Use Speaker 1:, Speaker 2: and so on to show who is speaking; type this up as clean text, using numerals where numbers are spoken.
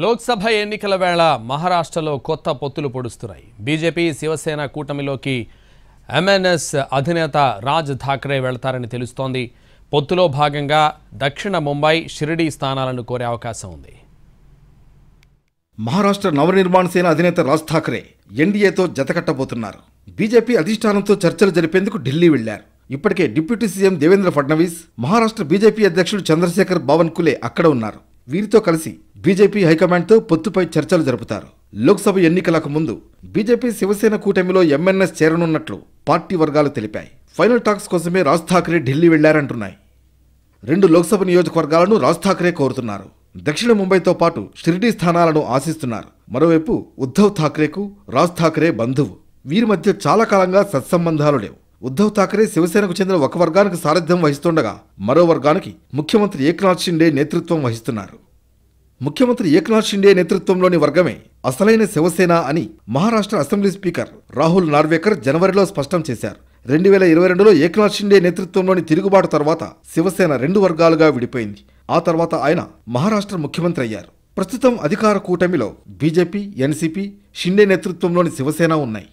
Speaker 1: లోక్సభ ఎన్నికల వేళ మహారాష్ట్రలో కొత్త పొత్తులు పొడుస్తున్నాయి. బీజేపీ శివసేన కూటమిలోకి ఎంఎన్ఎస్ అధినేత రాజ్ ఠాక్రే వెళ్తారని తెలుస్తోంది. పొత్తులో భాగంగా దక్షిణ ముంబై, షిరిడీ స్థానాలను కోరే అవకాశం ఉంది.
Speaker 2: మహారాష్ట్ర నవనిర్మాణ సేన అధినేత రాజ్ ఠాక్రే ఎన్డీఏతో జతకట్టబోతున్నారు. బీజేపీ అధిష్టానంతో చర్చలు జరిపేందుకు ఢిల్లీ వెళ్లారు. ఇప్పటికే deputy CM Devendra Fadnavis, Maharashtra BJP అధ్యక్షుడు చంద్రశేఖర్ బావన్కులే అక్కడ ఉన్నారు. వీరితో కలిసి బీజేపీ హైకమాండ్తో పొత్తుపై చర్చలు జరుపుతారు. లోక్సభ ఎన్నికలకు ముందు బీజేపీ శివసేన కూటమిలో ఎంఎన్ఎస్ చేరనున్నట్లు పార్టీ వర్గాలు తెలిపాయి. ఫైనల్ టాక్స్ కోసమే రాజ్ ఠాక్రే ఢిల్లీ వెళ్లారంటున్నాయి. 2 లోక్సభ నియోజకవర్గాలను రాజ్ ఠాక్రే కోరుతున్నారు. దక్షిణ ముంబైతో పాటు షిరిడీ స్థానాలను ఆశిస్తున్నారు. మరోవైపు ఉద్ధవ్ ఠాక్రేకు రాజ్ ఠాక్రే బంధువు. వీరి మధ్య చాలా కాలంగా సత్సంబంధాలు లేవు. ఉద్ధవ్ ఠాక్రే శివసేనకు చెందిన ఒక వర్గానికి సారథ్యం వహిస్తుండగా మరో వర్గానికి ముఖ్యమంత్రి ఏక్నాథ్ షిండే నేతృత్వం వహిస్తున్నారు. ముఖ్యమంత్రి ఏక్నాథ్ షిండే నేతృత్వంలోని వర్గమే అసలైన శివసేన అని మహారాష్ట్ర అసెంబ్లీ స్పీకర్ రాహుల్ నార్వేకర్ జనవరిలో స్పష్టం చేశారు. 2022లో ఏక్నాథ్ షిండే నేతృత్వంలోని తిరుగుబాటు తర్వాత శివసేన 2 వర్గాలుగా విడిపోయింది. ఆ తర్వాత ఆయన మహారాష్ట్ర ముఖ్యమంత్రి అయ్యారు. ప్రస్తుతం అధికార కూటమిలో బీజేపీ, ఎన్సీపీ, షిండే నేతృత్వంలోని శివసేన ఉన్నాయి.